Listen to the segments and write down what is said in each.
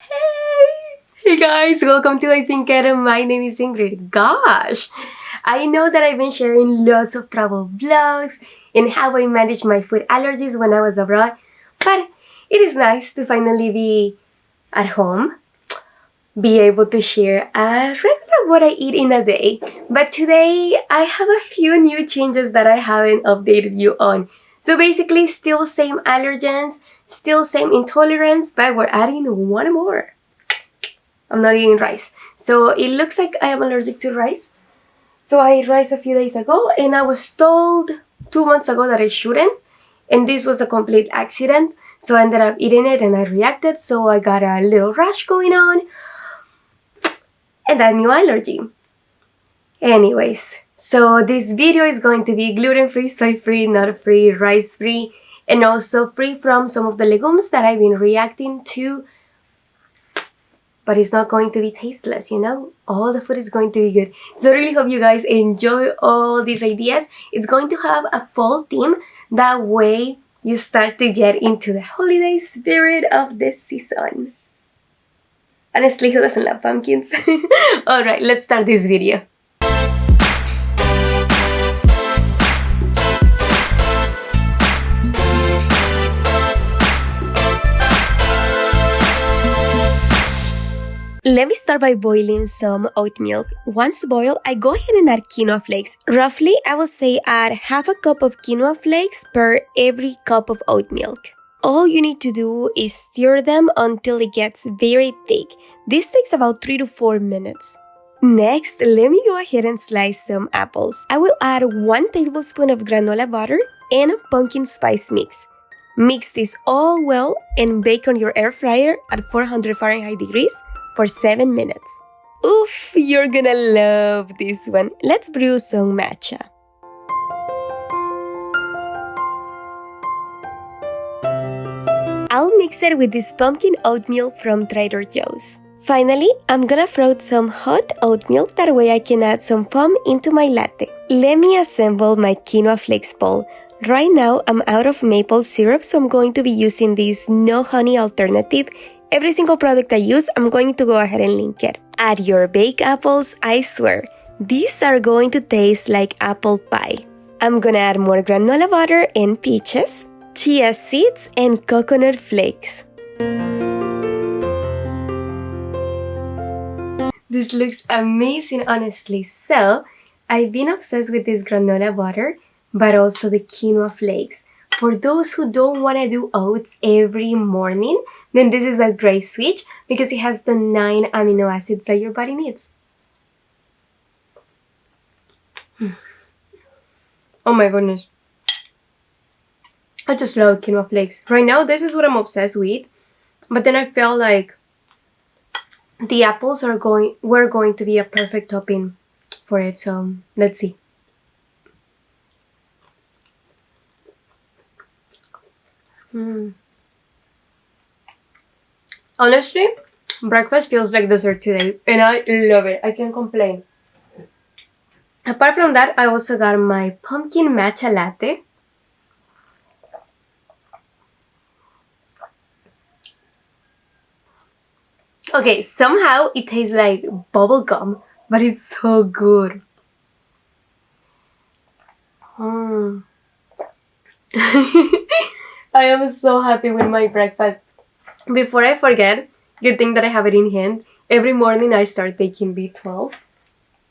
Hey guys, welcome to IPINKIT. My name is Ingrid. Gosh, I know that I've been sharing lots of travel vlogs and how I managed my food allergies when I was abroad, but it is nice to finally be at home, be able to share a regular what I eat in a day. But today I have a few new changes that I haven't updated you on. So basically, still same allergens, still same intolerance, but we're adding one more. I'm not eating rice. So it looks like I am allergic to rice. So I ate rice a few days ago and I was told 2 months ago that I shouldn't. And this was a complete accident. So I ended up eating it and I reacted. So I got a little rash going on and a new allergy. Anyways, so this video is going to be gluten-free, soy-free, nut-free, rice-free, and also free from some of the legumes that I've been reacting to. But it's not going to be tasteless, you know? All the food is going to be good. So I really hope you guys enjoy all these ideas. It's going to have a fall theme. That way you start to get into the holiday spirit of this season. Honestly, who doesn't love pumpkins? Alright, let's start this video. Let me start by boiling some oat milk. Once boiled, I go ahead and add quinoa flakes. Roughly, I will say add half a cup of quinoa flakes per every cup of oat milk. All you need to do is stir them until it gets very thick. This takes about 3 to 4 minutes. Next, let me go ahead and slice some apples. I will add 1 tablespoon of granola butter and a pumpkin spice mix. Mix this all well and bake on your air fryer at 400 Fahrenheit degrees for 7 minutes. Oof, you're gonna love this one. Let's brew some matcha. I'll mix it with this pumpkin oatmeal from Trader Joe's. Finally, I'm gonna froth some hot oatmeal, that way I can add some foam into my latte. Let me assemble my quinoa flakes bowl. Right now, I'm out of maple syrup, so I'm going to be using this no honey alternative. Every single product I use, I'm going to go ahead and link it. Add your baked apples, I swear. These are going to taste like apple pie. I'm gonna add more granola butter and peaches, chia seeds, and coconut flakes. This looks amazing, honestly. So, I've been obsessed with this granola butter, but also the quinoa flakes. For those who don't want to do oats every morning, then this is a great switch because it has the 9 amino acids that your body needs. Oh my goodness. I just love quinoa flakes. Right now, this is what I'm obsessed with. But then I felt like the apples were going to be a perfect topping for it. So let's see. Honestly, breakfast feels like dessert today, and I love it. I can't complain. Apart from that, I also got my pumpkin matcha latte. Okay, somehow it tastes like bubble gum, but it's so good. I am so happy with my breakfast. Before I forget, good thing that I have it in hand. Every morning I start taking B12.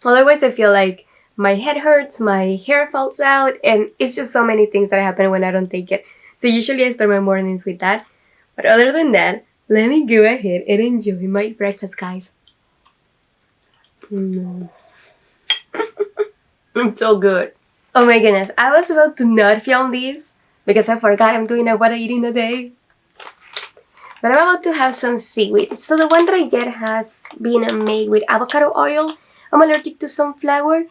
Otherwise I feel like my head hurts, my hair falls out, and it's just so many things that happen when I don't take it. So usually I start my mornings with that. But other than that, let me go ahead and enjoy my breakfast, guys. It's so good. Oh my goodness, I was about to not film this because I forgot I'm doing a what I eat in a day. But I'm about to have some seaweed. So the one that I get has been made with avocado oil. I'm allergic to sunflower.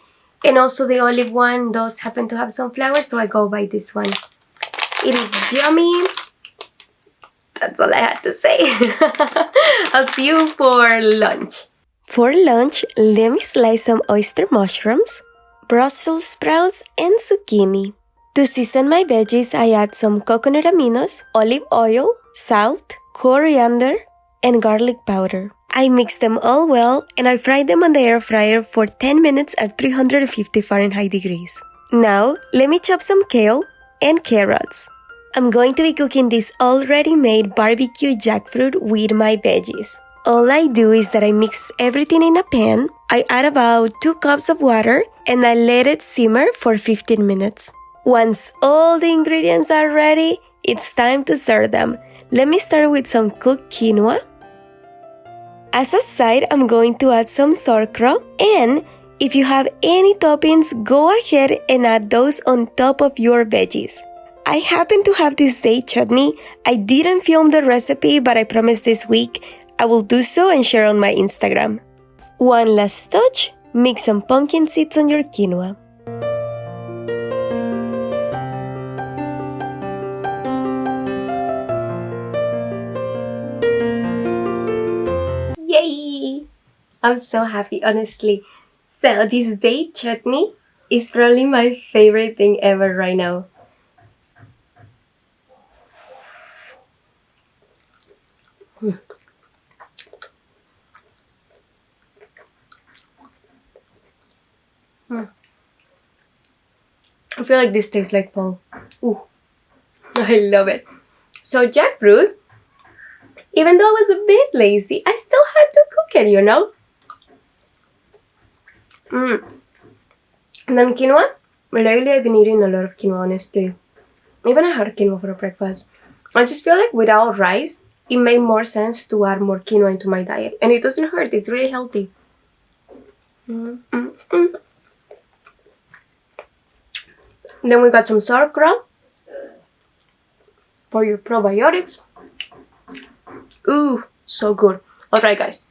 And also the olive one does happen to have sunflower, so I go by this one. It is yummy. That's all I had to say. I'll see you for lunch. For lunch, let me slice some oyster mushrooms, Brussels sprouts, and zucchini. To season my veggies, I add some coconut aminos, olive oil, salt, coriander, and garlic powder. I mix them all well and I fry them on the air fryer for 10 minutes at 350 Fahrenheit degrees. Now, let me chop some kale and carrots. I'm going to be cooking this already made barbecue jackfruit with my veggies. All I do is that I mix everything in a pan, I add about 2 cups of water, and I let it simmer for 15 minutes. Once all the ingredients are ready, it's time to serve them. Let me start with some cooked quinoa. As a side, I'm going to add some sauerkraut, and if you have any toppings, go ahead and add those on top of your veggies. I happen to have this date chutney. I didn't film the recipe, but I promise this week I will do so and share on my Instagram. One last touch, mix some pumpkin seeds on your quinoa. Yay! I'm so happy, honestly. So this date chutney is probably my favorite thing ever right now. I feel like this tastes like fall. Ooh, I love it. So jackfruit, even though I was a bit lazy, I still had to cook it, you know? And then quinoa. Lately I've been eating a lot of quinoa, honestly. Even I had quinoa for breakfast. I just feel like without rice, it made more sense to add more quinoa into my diet. And it doesn't hurt, it's really healthy. Then we got some sauerkraut for your probiotics. Ooh, so good. Alright guys,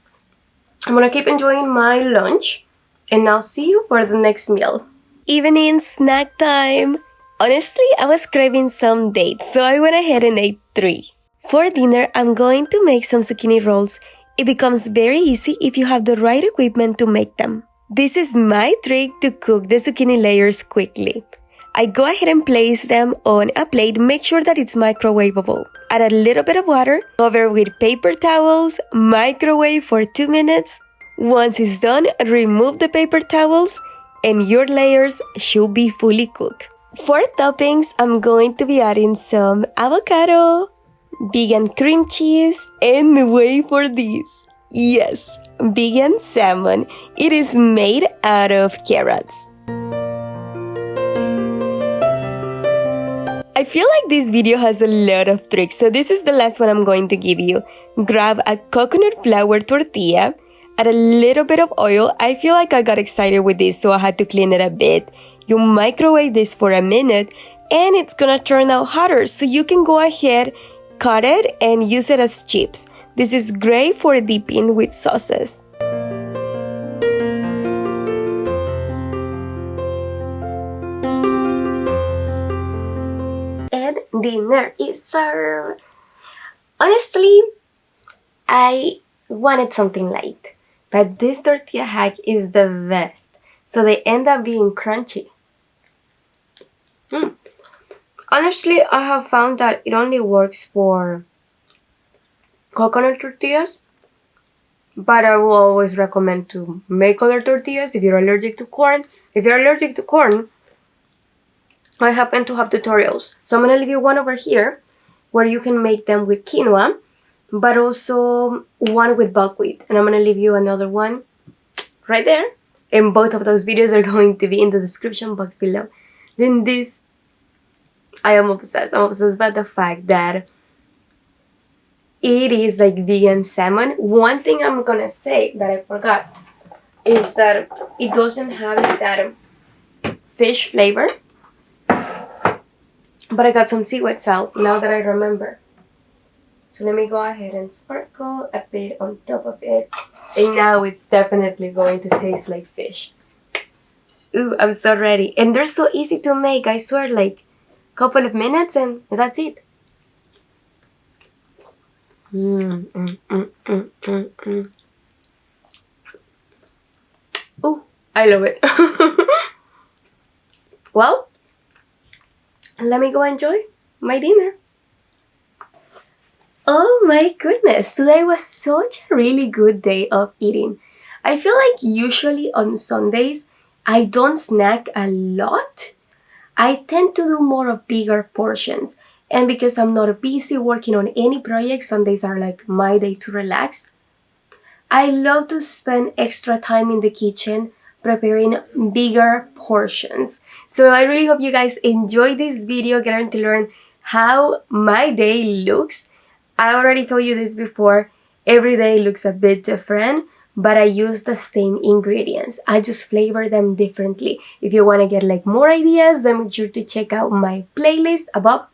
I'm gonna keep enjoying my lunch and I'll see you for the next meal. Evening snack time! Honestly, I was craving some dates, so I went ahead and ate 3. For dinner, I'm going to make some zucchini rolls. It becomes very easy if you have the right equipment to make them. This is my trick to cook the zucchini layers quickly. I go ahead and place them on a plate, make sure that it's microwavable. Add a little bit of water, cover with paper towels, microwave for 2 minutes. Once it's done, remove the paper towels and your layers should be fully cooked. For toppings, I'm going to be adding some avocado, vegan cream cheese, and wait for this. Yes, vegan salmon. It is made out of carrots. I feel like this video has a lot of tricks, so this is the last one I'm going to give you. Grab a coconut flour tortilla, add a little bit of oil. I feel like I got excited with this, so I had to clean it a bit. You microwave this for a minute, and it's gonna turn out hotter, so you can go ahead, cut it, and use it as chips. This is great for dipping with sauces. And dinner is served. Honestly, I wanted something light, but this tortilla hack is the best. So they end up being crunchy. Honestly, I have found that it only works for coconut tortillas, but I will always recommend to make other tortillas if you're allergic to corn. If you're allergic to corn, I happen to have tutorials. So I'm going to leave you one over here where you can make them with quinoa, but also one with buckwheat. And I'm going to leave you another one right there. And both of those videos are going to be in the description box below. Then this, I am obsessed. I'm obsessed by the fact that it is like vegan salmon. One thing I'm going to say that I forgot is that it doesn't have that fish flavor. But I got some seaweed salt now that I remember. So let me go ahead and sprinkle a bit on top of it. And now it's definitely going to taste like fish. Ooh, I'm so ready. And they're so easy to make. I swear, like a couple of minutes and that's it. Ooh, I love it. Well, let me go enjoy my dinner. Oh my goodness, today was such a really good day of eating. I feel like usually on Sundays I don't snack a lot. I tend to do more of bigger portions. And because I'm not busy working on any project, Sundays are like my day to relax. I love to spend extra time in the kitchen preparing bigger portions. So I really hope you guys enjoy this video, getting to learn how my day looks. I already told you this before, every day looks a bit different, but I use the same ingredients. I just flavor them differently. If you want to get like more ideas, then make sure to check out my playlist above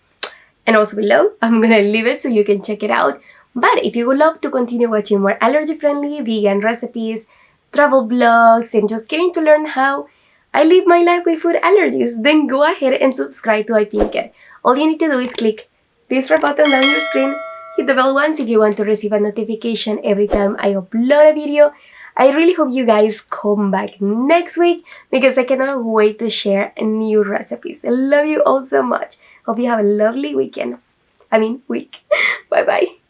and also below. I'm gonna leave it so you can check it out. But if you would love to continue watching more allergy-friendly vegan recipes, travel vlogs, and just getting to learn how I live my life with food allergies, then go ahead and subscribe to IPINKIT. All you need to do is click this red button down your screen, hit the bell once if you want to receive a notification every time I upload a video. I really hope you guys come back next week because I cannot wait to share new recipes. I love you all so much. Hope you have a lovely weekend. Week. Bye bye.